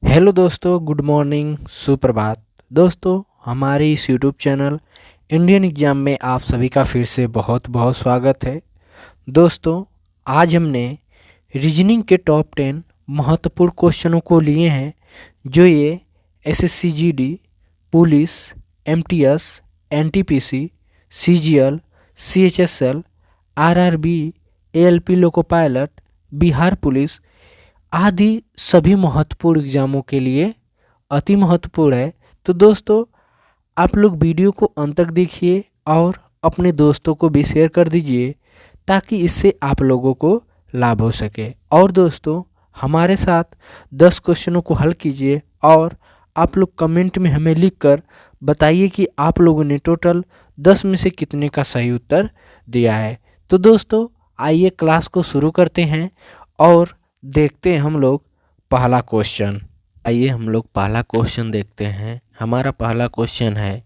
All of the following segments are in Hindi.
हेलो दोस्तों, गुड मॉर्निंग, सुप्रभात। दोस्तों, हमारे इस यूट्यूब चैनल इंडियन एग्जाम में आप सभी का फिर से बहुत बहुत स्वागत है। दोस्तों, आज हमने रीजनिंग के टॉप 10 महत्वपूर्ण क्वेश्चनों को लिए हैं जो ये SSC GD, police, MTS, NTPC, CGL, CHSL, RRB, ALP loco pilot, Bihar police आदि सभी महत्वपूर्ण एग्जामों के लिए अति महत्वपूर्ण है। तो दोस्तों, आप लोग वीडियो को अंत तक देखिए और अपने दोस्तों को भी शेयर कर दीजिए ताकि इससे आप लोगों को लाभ हो सके। और दोस्तों, हमारे साथ 10 क्वेश्चनों को हल कीजिए और आप लोग कमेंट में हमें लिखकर बताइए कि आप लोगों ने टोटल 10 में से कितने का सही उत्तर दिया है। तो दोस्तों, आइए क्लास को शुरू करते हैं और देखते हैं हम लोग पहला क्वेश्चन। आइए हम लोग पहला क्वेश्चन देखते हैं। हमारा पहला क्वेश्चन है,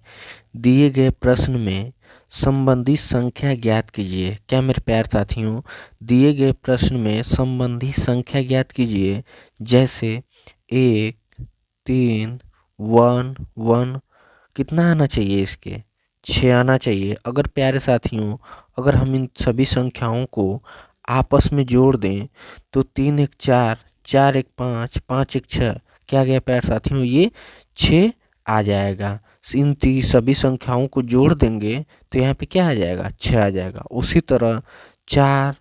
दिए गए प्रश्न में संबंधित संख्या ज्ञात कीजिए। क्या मेरे प्यारे साथियों, दिए गए प्रश्न में संबंधित संख्या ज्ञात कीजिए। जैसे 1, 3, 1, 1 कितना आना चाहिए, इसके 6 आना चाहिए। अगर प्यारे साथियों, अगर हम इन सभी संख्याओं को आपस में जोड़ दें तो 3 1 4, 4 1 5, 5 1 6 क्या गया प्यारे साथियों, ये 6 आ जाएगा। इन सभी संख्याओं को जोड़ देंगे तो यहाँ पे क्या आ जाएगा, 6 आ जाएगा। उसी तरह 4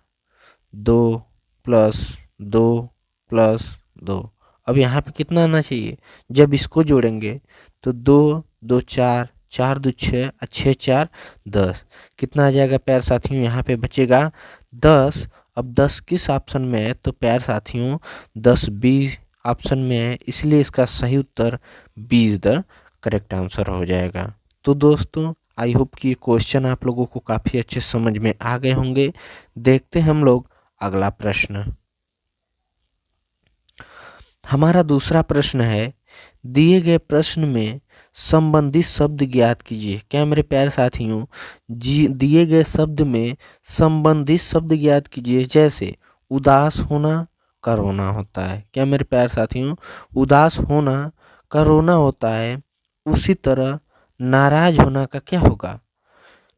2 प्लस 2 प्लस 2, अब यहाँ पे कितना आना चाहिए, जब इसको जोड़ेंगे तो 2 2 4, 4 2 6, 6 4 10, कितना आ जाएगा प्यारे साथियों, यहाँ पे बचेगा 10। अब 10 किस ऑप्शन में है, तो प्यारे साथियों 10 बी ऑप्शन में है, इसलिए इसका सही उत्तर 20 द करेक्ट आंसर हो जाएगा। तो दोस्तों, आई होप कि ये क्वेश्चन आप लोगों को काफ़ी अच्छे समझ में आ गए होंगे। देखते हैं हम लोग अगला प्रश्न। हमारा दूसरा प्रश्न है, दिए गए प्रश्न में संबंधित शब्द ज्ञात कीजिए। क्या मेरे प्यारे साथियों, दिए गए शब्द में संबंधित शब्द ज्ञात कीजिए। जैसे उदास होना का रोना होता है। क्या मेरे प्यारे साथियों, उदास होना का रोना होता है। उसी तरह नाराज होना का क्या होगा,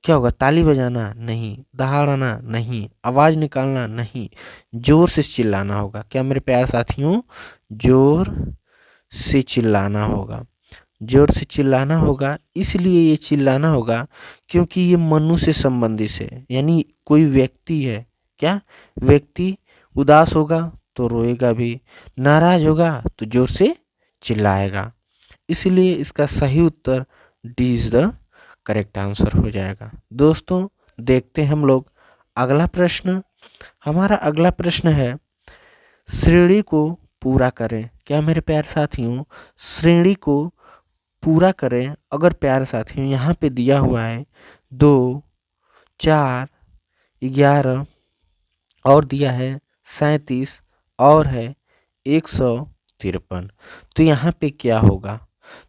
क्या होगा, ताली बजाना नहीं, दहाड़ना नहीं, आवाज़ निकालना नहीं, जोर से चिल्लाना होगा। क्या मेरे प्यारे साथियों, जोर से चिल्लाना होगा। जोर से चिल्लाना होगा, इसलिए ये चिल्लाना होगा क्योंकि ये मनु से संबंधित है, यानी कोई व्यक्ति है। क्या व्यक्ति उदास होगा तो रोएगा भी, नाराज होगा तो जोर से चिल्लाएगा, इसलिए इसका सही उत्तर D is the correct answer हो जाएगा। दोस्तों, देखते हैं हम लोग अगला प्रश्न। हमारा अगला प्रश्न है, श्रेणी को पूरा करें। क्या मेरे प्यारे साथियों, श्रेणी को पूरा करें। अगर प्यारे साथियों, यहाँ पे दिया हुआ है 2 4 11 और दिया है 37 और है 153, तो यहाँ पे क्या होगा,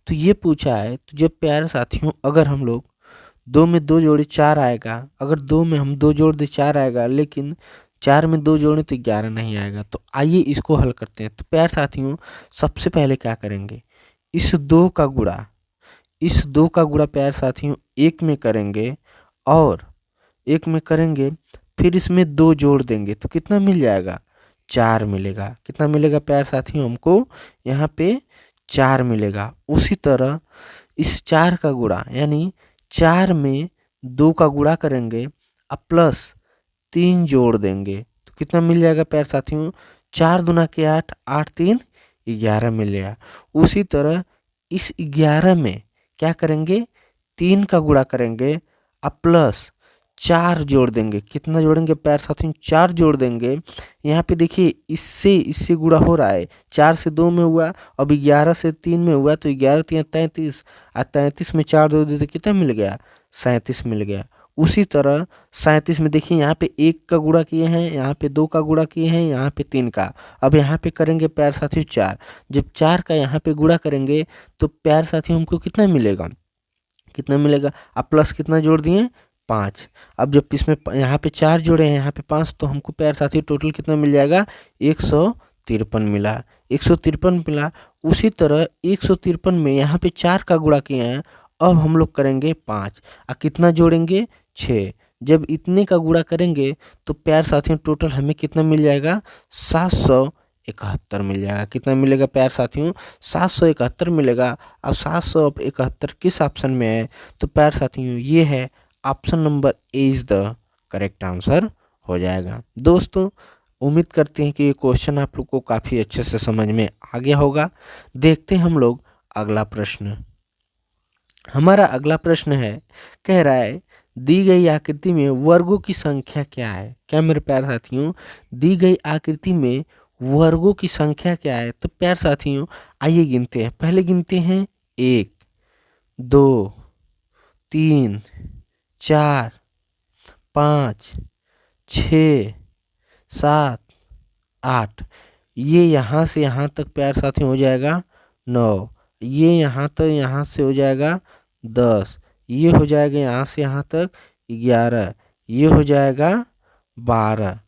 तो ये पूछा है। तो जब प्यारे साथियों, अगर हम लोग 2 में 2 जोड़े 4 आएगा, अगर 2 में हम 2 जोड़ दे 4 आएगा, लेकिन 4 में 2 जोड़े तो 11 नहीं आएगा। तो आइए इसको हल करते हैं। तो प्यारे साथियों, सबसे पहले क्या करेंगे, इस 2 का गुणा, इस 2 का गुणा प्यारे साथियों 1 में करेंगे और 1 में करेंगे, फिर इसमें 2 जोड़ देंगे तो कितना मिल जाएगा, 4 मिलेगा। कितना मिलेगा प्यारे साथियों, हमको यहाँ पे 4 मिलेगा। उसी तरह इस 4 का गुणा, यानी 4 में 2 का गुणा करेंगे अब प्लस 3 जोड़ देंगे तो कितना मिल जाएगा प्यारे साथियों, 4 दूना के 8, 8 3 11 मिलेगा। उसी तरह इस 11 में क्या करेंगे, 3 का गुणा करेंगे अब प्लस 4 जोड़ देंगे। कितना जोड़ेंगे प्यारे साथियों, 4 जोड़ देंगे। यहाँ पे देखिए, इससे गुणा हो रहा है, 4 से 2 में हुआ, अब 11 से 3 में हुआ, तो 11 3 33 और 33 में 4 जोड़ देते कितना मिल गया, 37 मिल गया। उसी तरह 37 में देखिए, यहाँ पे 1 का गुणा किए हैं, यहाँ पे 2 का गुणा किए हैं, यहाँ पे 3 का। अब यहाँ पे करेंगे प्यारे साथियों 4, जब 4 का यहाँ पे गुणा करेंगे तो प्यारे साथियों हमको कितना मिलेगा, कितना मिलेगा, अब प्लस कितना जोड़ दिए, 5। अब जब इसमें यहाँ पे 4 जोड़े हैं, यहाँ पे 5, तो हमको प्यारे साथियों टोटल कितना मिल जाएगा, 153 मिला। 153 मिला। उसी तरह 153 में यहाँ पे 4 का गुणा किए हैं, अब हम लोग करेंगे 5 और कितना जोड़ेंगे 6। जब इतने का गुणा करेंगे तो प्यार साथियों टोटल हमें कितना मिल जाएगा 771 मिल जाएगा। कितना मिलेगा प्यार साथियों 771 मिलेगा। अब 771 किस ऑप्शन में है, तो प्यार साथियों ये है option number A is the correct answer हो जाएगा। दोस्तों उम्मीद करते हैं कि ये क्वेश्चन आप लोग को काफ़ी अच्छे से समझ में आ गया होगा। देखते हैं हम लोग अगला प्रश्न। हमारा अगला प्रश्न है, कह रहा है दी गई आकृति में वर्गों की संख्या क्या है। क्या मेरे प्यार साथियों दी गई आकृति में वर्गों की संख्या क्या है। तो प्यार साथियों आइए गिनते हैं। पहले गिनते हैं 1 2 3 4 5 6 7 8। ये यहाँ से यहाँ तक प्यार साथियों हो जाएगा 9। ये यहाँ तक यहाँ से हो जाएगा 10। ये हो जाएगा यहाँ से यहाँ तक 11। ये हो जाएगा 12।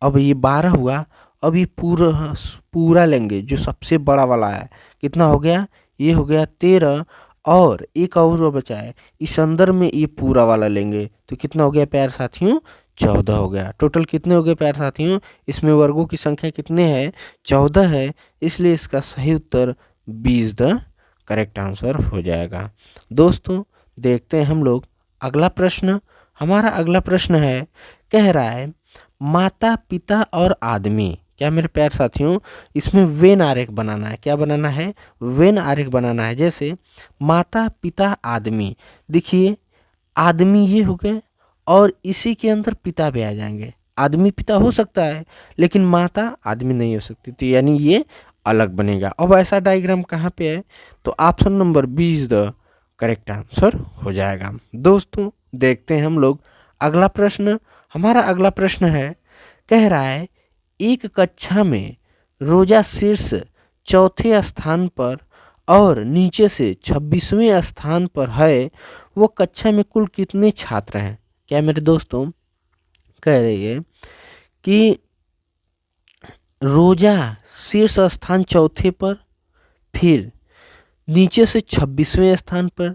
अब ये 12 हुआ। अब ये पूरा लेंगे जो सबसे बड़ा वाला है। कितना हो गया, ये हो गया 13 और एक और बचा है। इस अंदर में ये पूरा वाला लेंगे तो कितना हो गया प्यार साथियों 14 हो गया। टोटल कितने हो गए प्यार साथियों, इसमें वर्गों की संख्या कितने है 14 है। इसलिए इसका सही उत्तर 20 द करेक्ट आंसर हो जाएगा। दोस्तों देखते हैं हम लोग अगला प्रश्न। हमारा अगला प्रश्न है, कह रहा है माता पिता और आदमी। क्या मेरे प्यार साथियों इसमें वेन आरेख बनाना है। क्या बनाना है, वेन आरेख बनाना है। जैसे माता पिता आदमी, देखिए आदमी ये हो गए और इसी के अंदर पिता भी आ जाएंगे। आदमी पिता हो सकता है लेकिन माता आदमी नहीं हो सकती, तो यानी ये अलग बनेगा। अब ऐसा डायग्राम कहाँ पे है, तो option number 20 the correct answer हो जाएगा। दोस्तों देखते हैं हम लोग अगला प्रश्न। हमारा अगला प्रश्न है, कह रहा है एक कक्षा में रोजा शीर्ष चौथे स्थान पर और नीचे से 26वें स्थान पर है, वो कक्षा में कुल कितने छात्र हैं। क्या मेरे दोस्तों कह रही है कि रोजा शीर्ष स्थान चौथे पर, फिर नीचे से 26वें स्थान पर,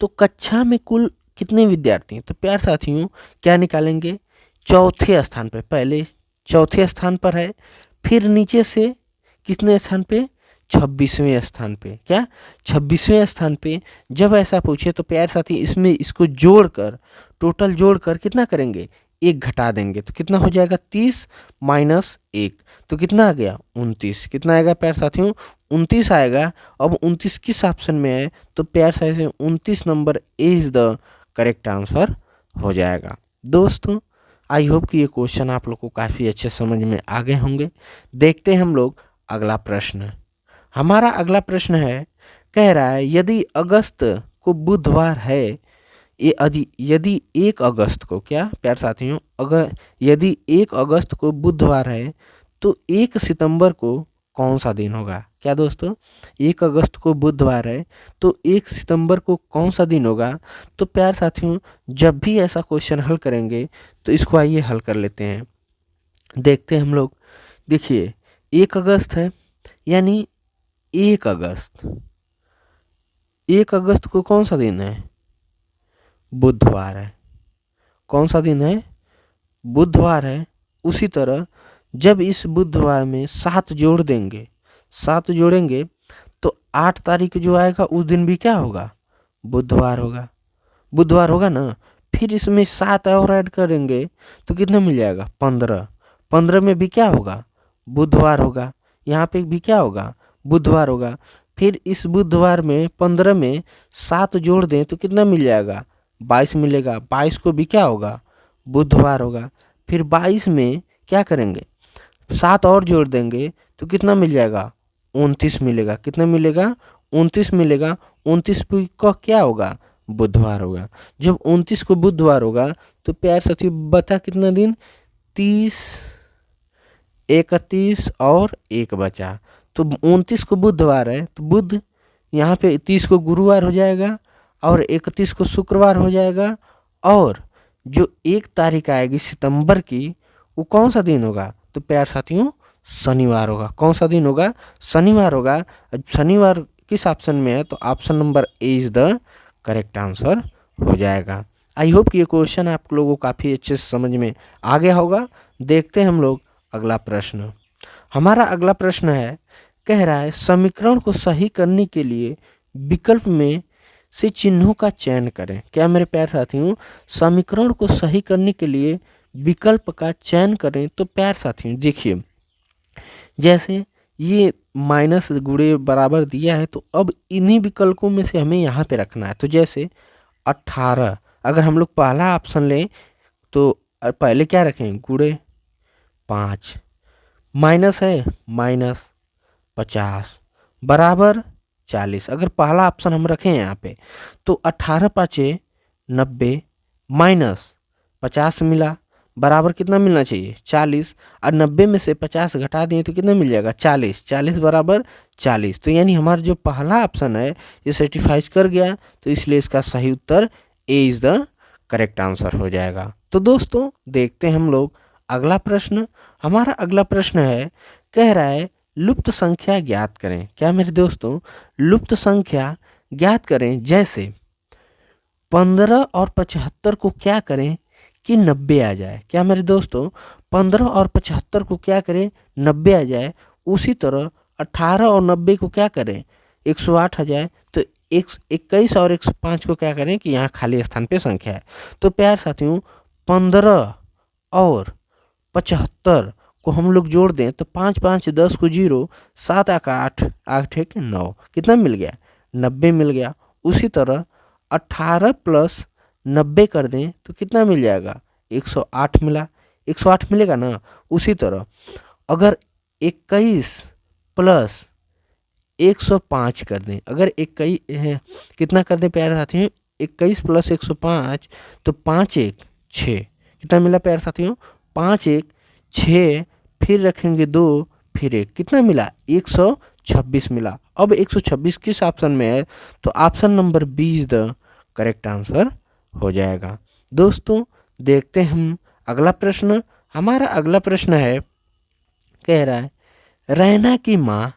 तो कक्षा में कुल कितने विद्यार्थी हैं। तो प्यार साथियों क्या निकालेंगे, चौथे स्थान पर, पहले चौथे स्थान पर है, फिर नीचे से कितने स्थान पे 26वें स्थान पे। क्या 26वें स्थान पे जब ऐसा पूछे तो प्यार साथी इसमें इसको जोड़कर टोटल जोड़कर कितना करेंगे, एक घटा देंगे तो कितना हो जाएगा 30 माइनस 1, तो कितना आ गया 29। कितना आएगा प्यार साथियों 29 आएगा। अब 29 किस ऑप्शन में है, तो प्यार साथियों 29 number is the correct answer हो जाएगा। दोस्तों आई होप कि ये क्वेश्चन आप लोग को काफ़ी अच्छे समझ में आ गए होंगे। देखते हैं हम लोग अगला प्रश्न। हमारा अगला प्रश्न है, कह रहा है यदि अगस्त को बुधवार है, यदि 1 अगस्त को, क्या प्यार साथियों अगर यदि 1 अगस्त को बुधवार है तो 1 सितंबर को कौन सा दिन होगा। क्या दोस्तों 1 अगस्त को बुधवार है तो 1 सितंबर को कौन सा दिन होगा। तो प्यार साथियों जब भी ऐसा क्वेश्चन हल करेंगे तो इसको आइए हल कर लेते हैं। देखते हैं हम लोग। देखिए 1 अगस्त है यानी 1 अगस्त को कौन सा दिन है, बुधवार है। कौन सा दिन है, बुधवार है। उसी तरह जब इस बुधवार में 7 जोड़ देंगे, 7 जोड़ेंगे तो 8 तारीख जो आएगा उस दिन भी क्या होगा, बुधवार होगा। बुधवार होगा ना। फिर इसमें 7 और ऐड करेंगे तो कितना मिल जाएगा 15। 15 में भी क्या होगा, बुधवार होगा। यहाँ पे भी क्या होगा, बुधवार होगा। फिर इस बुधवार में 15 में 7 जोड़ दें तो कितना मिल जाएगा 22 मिलेगा। 22 को भी क्या होगा, बुधवार होगा। फिर 22 में क्या करेंगे, 7 और जोड़ देंगे तो कितना मिल जाएगा 29 मिलेगा। कितना मिलेगा 29 मिलेगा। 29 का क्या होगा, बुधवार होगा। जब 29 को बुधवार होगा तो प्यार साथी बता कितना दिन, 30, 31 और 1 बचा। तो 29 को बुधवार है तो बुध यहाँ पे 30 को गुरुवार हो जाएगा और 31 को शुक्रवार हो जाएगा। और जो 1 तारीख आएगी सितंबर की वो कौन सा दिन होगा, तो प्यार साथियों शनिवार होगा। कौन सा दिन होगा? शनिवार होगा। शनिवार किस ऑप्शन में है? तो option number A is the correct answer हो जाएगा। आई होप कि ये क्वेश्चन आप लोगों को काफ़ी अच्छे से समझ में आ गया होगा। देखते हैं हम लोग अगला प्रश्न। हमारा अगला प्रश्न है, कह रहा है समीकरण को सही करने के लिए विकल्प में से चिन्हों का चयन करें। क्या मेरे प्यारे साथियों, समीकरण को सही करने के लिए विकल्प का चयन करें। तो प्यारे साथियों देखिए, जैसे ये माइनस गुणे बराबर दिया है, तो अब इन्हीं विकल्पों में से हमें यहाँ पे रखना है। तो जैसे 18, अगर हम लोग पहला ऑप्शन लें तो पहले क्या रखें? गुणे 5, माइनस है -50 बराबर 40। अगर पहला ऑप्शन हम रखें यहाँ पे तो 18 पाँचे 90 -50 मिला, बराबर कितना मिलना चाहिए? 40। और 90 में से 50 घटा दिए तो कितना मिल जाएगा? 40। 40 बराबर 40। तो यानी हमारा जो पहला ऑप्शन है ये सर्टिफाइज कर गया, तो इसलिए इसका सही उत्तर ए इज द करेक्ट आंसर हो जाएगा। तो दोस्तों देखते हैं हम लोग अगला प्रश्न। हमारा अगला प्रश्न है, कह रहा है लुप्त संख्या ज्ञात करें। क्या मेरे दोस्तों, लुप्त संख्या ज्ञात करें। जैसे 15 और 75 को क्या करें कि 90 आ जाए। क्या मेरे दोस्तों, 15 और 75 को क्या करें? 90 आ जाए। उसी तरह 18 और 90 को क्या करें? 108 आ जाए। तो 21 और 105 को क्या करें कि यहाँ खाली स्थान पे संख्या है। तो प्यार साथियों 15 और 75 को हम लोग जोड़ दें तो 5 5 10 को 0, 7 8 8 1 9, कितना मिल गया? 90 मिल गया। उसी तरह 18 प्लस 90 कर दें तो कितना मिल जाएगा? 108 मिला। 108 मिलेगा ना। उसी तरह अगर 21 प्लस 105 कर दें, अगर 21 कितना कर दें प्यारे साथियों? 21 प्लस 105 तो 5 1 6, कितना मिला प्यारे साथियों? 5 1 6, फिर रखेंगे 2, फिर 1, कितना मिला? 126 मिला। अब 126 किस ऑप्शन में है? तो option number B is the correct answer हो जाएगा। दोस्तों देखते हैं हम अगला प्रश्न। हमारा अगला प्रश्न है, कह रहा है रैना की माँ,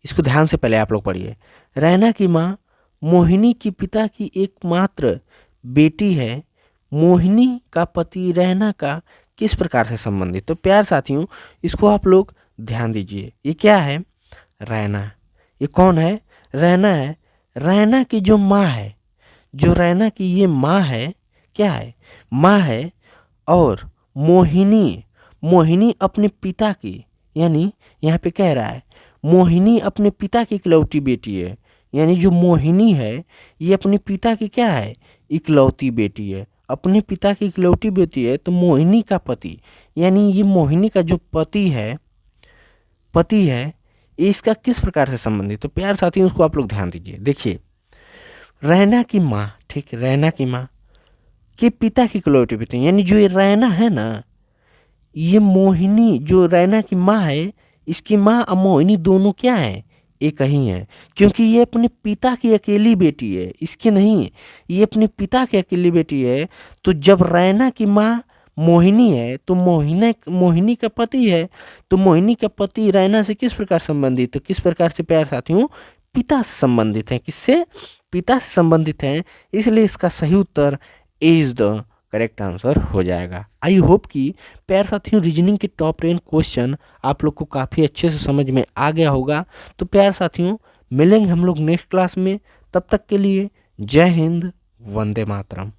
इसको ध्यान से पहले आप लोग पढ़िए। रैना की माँ मोहिनी की पिता की एकमात्र बेटी है। मोहिनी का पति रैना का किस प्रकार से संबंधित? तो प्यार साथियों इसको आप लोग ध्यान दीजिए। ये क्या है? रैना। ये कौन है? रैना है। रैना की जो माँ है, जो रैना की ये माँ है, क्या है? माँ है। और मोहिनी अपने पिता की, यानी यहाँ पे कह रहा है मोहिनी अपने पिता की इकलौती बेटी है। यानी जो मोहिनी है ये अपने पिता की क्या है? इकलौती बेटी है। अपने पिता की इकलौती बेटी है। तो मोहिनी का पति, यानी ये मोहिनी का जो पति है इसका किस प्रकार से संबंधित? तो प्यार साथियों उसको आप लोग ध्यान दीजिए। देखिए रैना की माँ, ठीक, रैना की माँ के पिता की इकलौती बेटी, यानी जो ये रैना है ना, ये मोहिनी जो रैना की माँ है, इसकी माँ और मोहिनी दोनों क्या है? एक ही है। क्योंकि ये अपने पिता की अकेली बेटी है, इसकी नहीं, ये अपने पिता की अकेली बेटी है। तो जब रैना की माँ मोहिनी है तो मोहिनी का पति है। तो मोहिनी का पति रैना से किस प्रकार संबंधित? तो किस प्रकार से प्यार साथियों? पिता से संबंधित है। किससे? पिता से संबंधित है। इसलिए इसका सही उत्तर ए इज द करेक्ट आंसर हो जाएगा। आई होप कि प्यार साथियों रीजनिंग के टॉप 10 क्वेश्चन आप लोग को काफ़ी अच्छे से समझ में आ गया होगा। तो प्यार साथियों मिलेंगे हम लोग नेक्स्ट क्लास में। तब तक के लिए जय हिंद, वंदे मातरम।